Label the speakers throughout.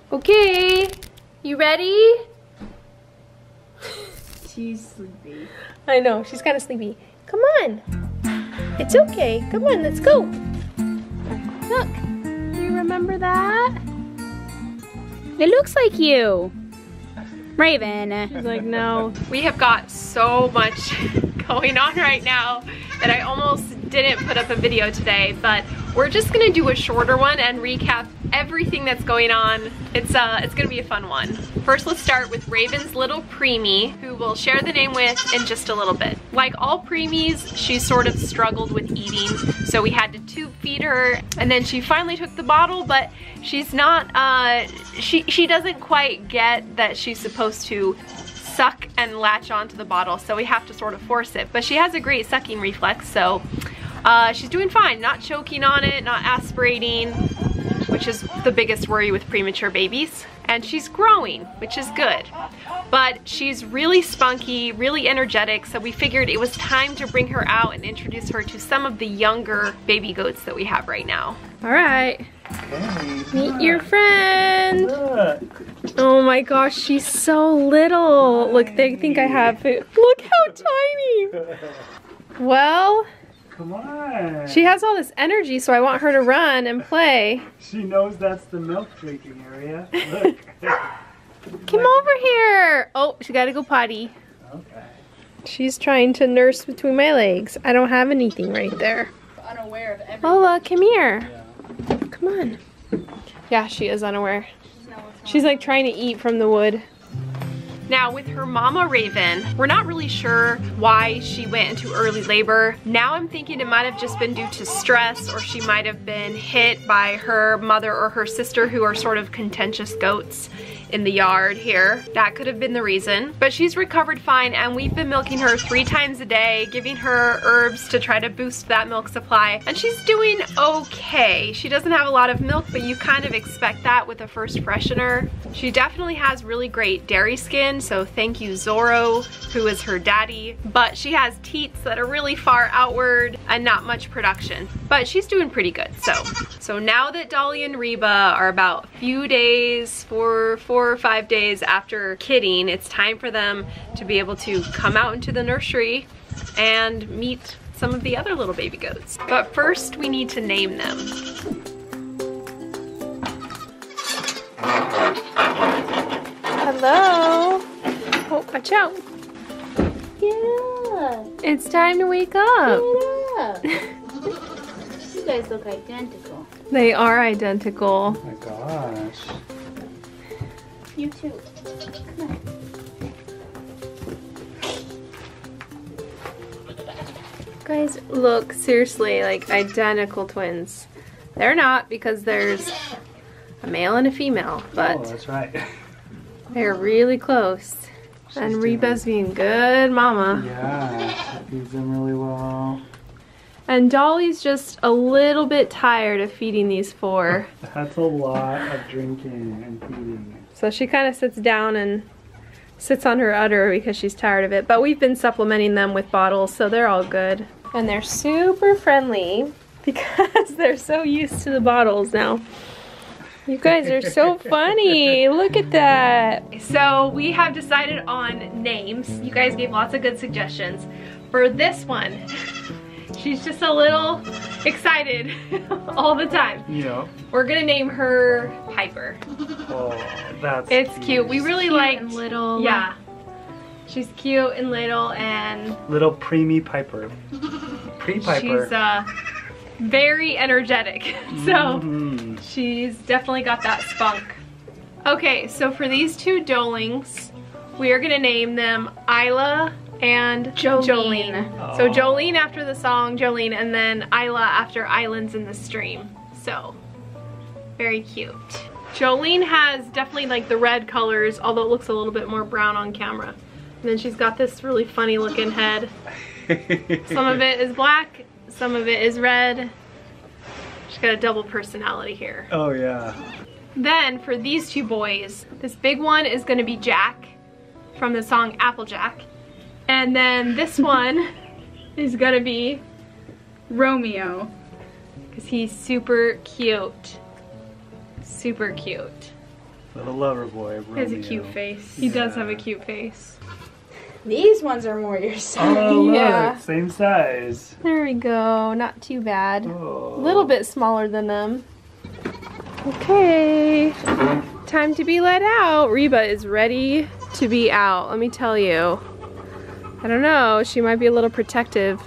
Speaker 1: Okay, you ready?
Speaker 2: She's sleepy.
Speaker 1: I know, she's kind of sleepy. Come on. It's okay. Come on, let's go. Look, you remember that?
Speaker 2: It looks like you. Raven.
Speaker 1: She's like, no. We have got so much going on right now that I almost didn't put up a video today, but we're just gonna do a shorter one and recap everything that's going on. It's gonna be a fun one. First, let's start with Raven's little preemie, who we'll share the name with in just a little bit. Like all preemies, she sort of struggled with eating, so we had to tube feed her, and then she finally took the bottle, but she's not, she doesn't quite get that she's supposed to suck and latch onto the bottle, so we have to sort of force it. But she has a great sucking reflex, so she's doing fine, not choking on it, not aspirating, which is the biggest worry with premature babies. And she's growing, which is good. But she's really spunky, really energetic, so we figured it was time to bring her out and introduce her to some of the younger baby goats that we have right now. All right, meet your friend.
Speaker 3: Look.
Speaker 1: Oh my gosh, she's so little. Look, they think I have food. Look how tiny. Well,
Speaker 3: Come on.
Speaker 1: she has all this energy, so I want her to run and play.
Speaker 3: She knows that's the milk drinking area. Look.
Speaker 1: Come over here. Oh, she gotta go potty.
Speaker 3: Okay.
Speaker 1: She's trying to nurse between my legs. I don't have anything right there.
Speaker 2: Unaware of everything.
Speaker 1: Lola, come here.
Speaker 3: Yeah.
Speaker 1: Come on. Yeah, she is unaware. She's like trying to eat from the wood. Now with her mama Raven, we're not really sure why she went into early labor. Now I'm thinking it might have just been due to stress, or she might have been hit by her mother or her sister, who are sort of contentious goats in the yard here. That could have been the reason. But she's recovered fine, and we've been milking her 3 times a day, giving her herbs to try to boost that milk supply, and she's doing okay. She doesn't have a lot of milk, but you kind of expect that with a first freshener. She definitely has really great dairy skin, so thank you Zorro, who is her daddy. But she has teats that are really far outward and not much production. But she's doing pretty good, so now that Dolly and Reba are about a few days, 4 or 5 days after kidding, it's time for them to be able to come out into the nursery and meet some of the other little baby goats. But first we need to name them. Hello. Oh, watch out.
Speaker 2: Yeah.
Speaker 1: It's time to wake up.
Speaker 2: Yeah. You guys look identical.
Speaker 1: They are identical.
Speaker 3: Oh my gosh.
Speaker 2: You too. Come on.
Speaker 1: Guys, look, seriously, like identical twins. They're not, because there's a male and a female,
Speaker 3: Oh,
Speaker 1: but
Speaker 3: that's right.
Speaker 1: they're really close. And Reba's being good mama.
Speaker 3: Yeah, she feeds them really well.
Speaker 1: And Dolly's just a little bit tired of feeding these 4.
Speaker 3: That's a lot of drinking and feeding.
Speaker 1: So she kind of sits down and sits on her udder because she's tired of it. But we've been supplementing them with bottles, so they're all good. And they're super friendly because they're so used to the bottles now. You guys are so funny. Look at that. So we have decided on names. You guys gave lots of good suggestions. For this one, she's just a little excited all the time.
Speaker 3: Yeah.
Speaker 1: We're gonna name her Piper.
Speaker 3: Oh, that's
Speaker 1: It's cute. We really like
Speaker 2: little.
Speaker 1: Yeah. She's cute and little, and
Speaker 3: Little preemie Piper. Pre-Piper.
Speaker 1: she's very energetic. So
Speaker 3: Mhm.
Speaker 1: she's definitely got that spunk. Okay, so for these 2 Dolings, we are gonna name them Isla and Jolene. So
Speaker 3: Oh.
Speaker 1: Jolene after the song Jolene, and then Isla after Islands in the Stream. So, very cute. Jolene has definitely like the red colors, although it looks a little bit more brown on camera. And then she's got this really funny looking head. Some of it is black, some of it is red. She's got a double personality here.
Speaker 3: Oh yeah.
Speaker 1: Then for these 2 boys, this big one is gonna be Jack from the song Applejack. And then this one is gonna be
Speaker 2: Romeo.
Speaker 1: because he's super cute. Super cute.
Speaker 3: Little lover boy, Romeo.
Speaker 1: He has a cute face. He does have a cute face.
Speaker 2: These ones are more your size.
Speaker 3: Oh, look,
Speaker 1: Yeah.
Speaker 3: same size.
Speaker 1: There we go. Not too bad.
Speaker 3: Oh.
Speaker 1: A little bit smaller than them. Okay. Time to be let out. Reba is ready to be out. Let me tell you. I don't know. She might be a little protective.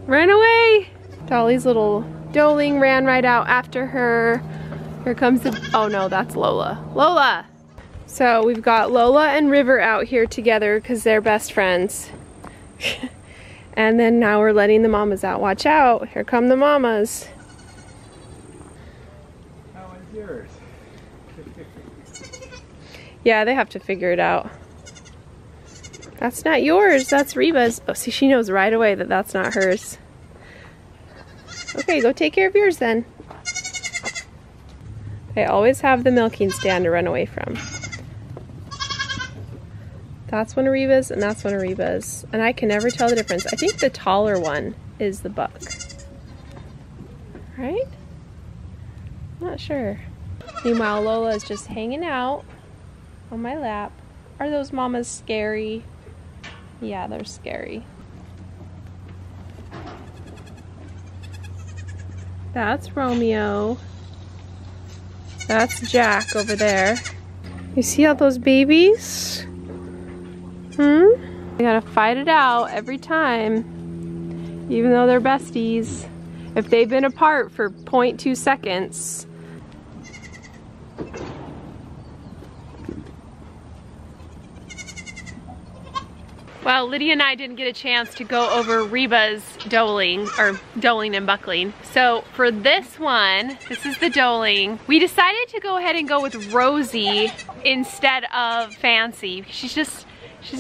Speaker 1: Run away. Dolly's little doeling ran right out after her. Here comes the, oh no, that's Lola. Lola! So we've got Lola and River out here together because they're best friends. And then now we're letting the mamas out. Watch out, here come the mamas.
Speaker 3: How is yours?
Speaker 1: Yeah, they have to figure it out. That's not yours, that's Reba's. Oh, see, she knows right away that that's not hers. Okay, go take care of yours then. They always have the milking stand to run away from. That's one of Reba's and that's one of Reba's. And I can never tell the difference. I think the taller one is the buck. Right? Not sure. Meanwhile, Lola is just hanging out on my lap. Are those mamas scary? Yeah, they're scary. That's Romeo. That's Jack over there. You see all those babies? We gotta fight it out every time, even though they're besties. If they've been apart for 0.2 seconds. Well, Lydia and I didn't get a chance to go over Reba's doeling, or doeling and buckling. So for this one, this is the doeling. We decided to go ahead and go with Rosie instead of Fancy. She's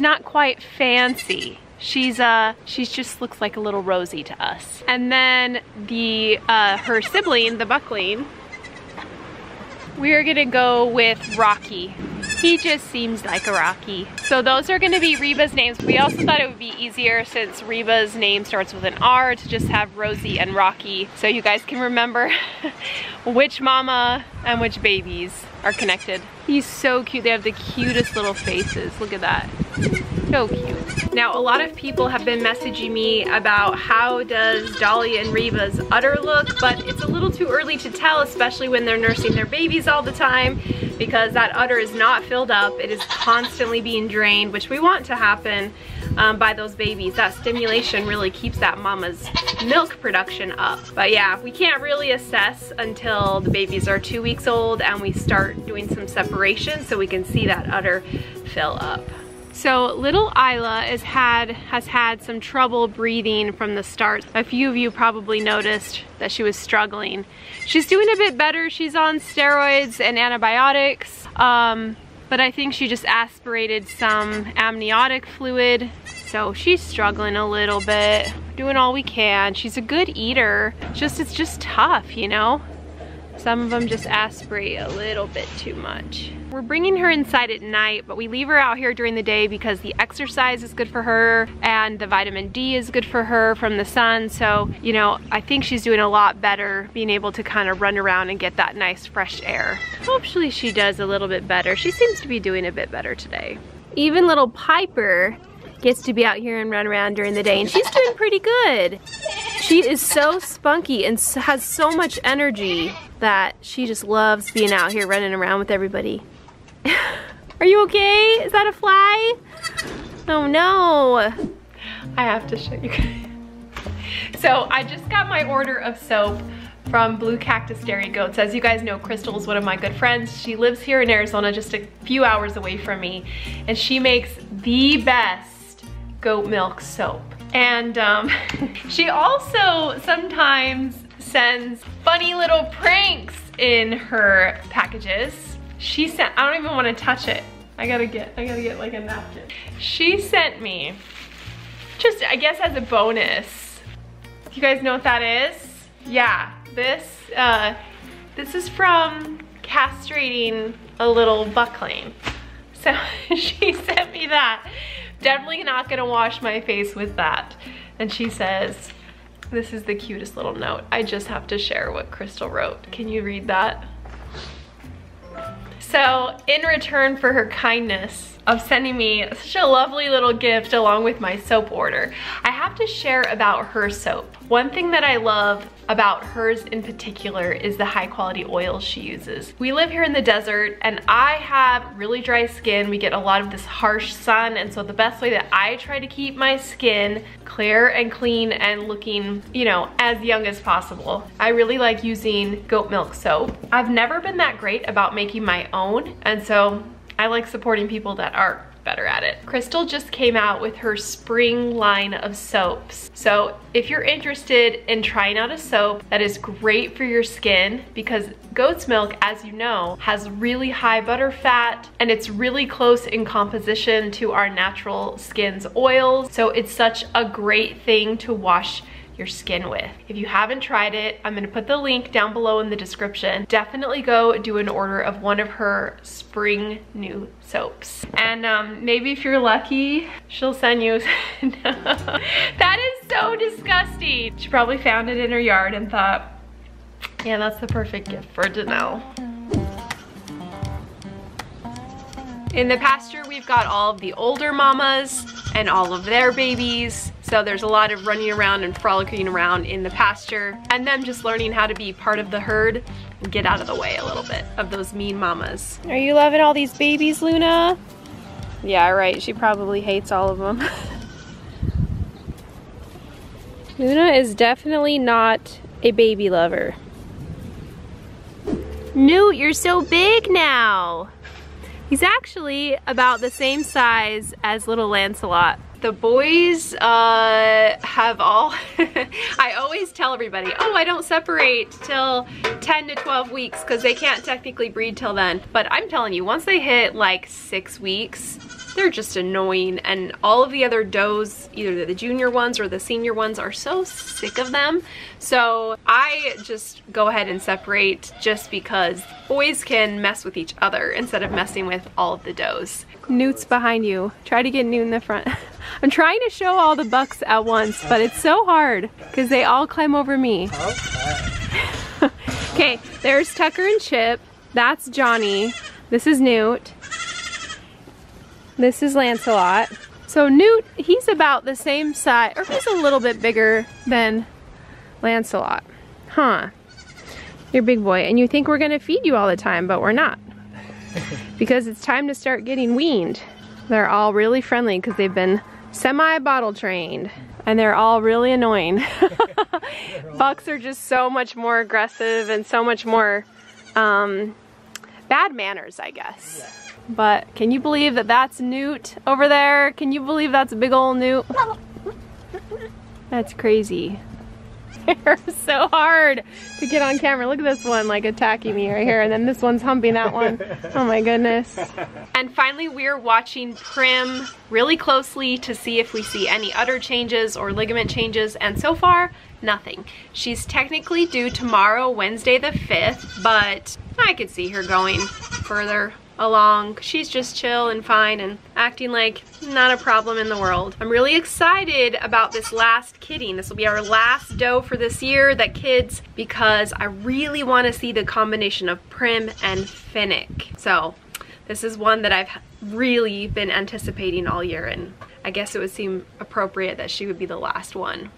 Speaker 1: not quite fancy. She just looks like a little Rosie to us. And then the her sibling, the buckling, we're gonna go with Rocky. He just seems like a Rocky. So those are gonna be Reba's names. We also thought it would be easier since Reba's name starts with an R to just have Rosie and Rocky. So you guys can remember which mama and which babies are connected. He's so cute. They have the cutest little faces. Look at that. So cute. Now, a lot of people have been messaging me about how does Dolly and Reba's udder look, but it's a little too early to tell, especially when they're nursing their babies all the time, because that udder is not filled up. It is constantly being drained, which we want to happen by those babies. That stimulation really keeps that mama's milk production up. But yeah, we can't really assess until the babies are 2 weeks old and we start doing some separation so we can see that udder fill up. So little Isla has had some trouble breathing from the start. A few of you probably noticed that she was struggling. She's doing a bit better. She's on steroids and antibiotics, but I think she just aspirated some amniotic fluid, so she's struggling a little bit. Doing all we can. She's a good eater. It's just tough, you know? Some of them just aspirate a little bit too much. We're bringing her inside at night, but we leave her out here during the day because the exercise is good for her and the vitamin D is good for her from the sun. So, you know, I think she's doing a lot better being able to kind of run around and get that nice fresh air. Hopefully she does a little bit better. She seems to be doing a bit better today. Even little Piper gets to be out here and run around during the day, and she's doing pretty good. She is so spunky and has so much energy that she just loves being out here running around with everybody. Are you okay? Is that a fly? Oh no. I have to show you guys. So I just got my order of soap from Blue Cactus Dairy Goats. As you guys know, Crystal is one of my good friends. She lives here in Arizona, just a few hours away from me, and she makes the best goat milk soap. And she also sometimes sends funny little pranks in her packages. She sent, I don't even want to touch it. I gotta get like a napkin. She sent me, just I guess as a bonus. You guys know what that is? Yeah, this is from castrating a little buckling. So she sent me that. Definitely not gonna wash my face with that. And she says, This is the cutest little note. I just have to share what Crystal wrote. Can you read that? So, in return for her kindness of sending me such a lovely little gift along with my soap order, I have to share about her soap. One thing that I love about hers in particular is the high quality oils she uses. We live here in the desert and I have really dry skin. We get a lot of this harsh sun, and so the best way that I try to keep my skin clear and clean and looking, you know, as young as possible, I really like using goat milk soap. I've never been that great about making my own, and so I like supporting people that are better at it. Crystal just came out with her spring line of soaps. So if you're interested in trying out a soap that is great for your skin, because goat's milk, as you know, has really high butter fat and it's really close in composition to our natural skin's oils. So it's such a great thing to wash your skin with. If you haven't tried it, I'm gonna put the link down below in the description. Definitely go do an order of one of her spring new soaps. And maybe if you're lucky, she'll send you, that is so disgusting. She probably found it in her yard and thought, yeah, that's the perfect gift for DaNelle. In the pasture, we've got all of the older mamas and all of their babies. So there's a lot of running around and frolicking around in the pasture, and them just learning how to be part of the herd and get out of the way a little bit of those mean mamas. Are you loving all these babies, Luna? Yeah, right, she probably hates all of them. Luna is definitely not a baby lover. Newt, you're so big now. He's actually about the same size as little Lancelot. The boys have all, I always tell everybody, oh, I don't separate till 10 to 12 weeks because they can't technically breed till then. But I'm telling you, once they hit like 6 weeks, they're just annoying, and all of the other does, either the junior ones or the senior ones, are so sick of them. So I just go ahead and separate just because boys can mess with each other instead of messing with all of the does. Newt's behind you. Try to get Newt in the front. I'm trying to show all the bucks at once, but it's so hard because they all climb over me. Okay, there's Tucker and Chip. That's Johnny. This is Newt. This is Lancelot. So Newt, he's about the same size, or he's a little bit bigger than Lancelot. Huh. You're a big boy, and you think we're gonna feed you all the time, but we're not. Because it's time to start getting weaned. They're all really friendly because they've been semi-bottle trained, and they're all really annoying. Bucks are just so much more aggressive and so much more bad manners, I guess. Yeah. But can you believe that that's Newt over there? Can you believe that's a big old Newt? That's crazy. They're so hard to get on camera. Look at this one like attacking me right here, and then this one's humping that one. Oh my goodness. And finally, we're watching Prim really closely to see if we see any udder changes or ligament changes, and so far, nothing. She's technically due tomorrow, Wednesday the 5th, but I could see her going further along. She's just chill and fine and acting like not a problem in the world. I'm really excited about this last kidding. This will be our last doe for this year that kids, because I really want to see the combination of Prim and Finnick. So this is one that I've really been anticipating all year, and I guess it would seem appropriate that she would be the last one.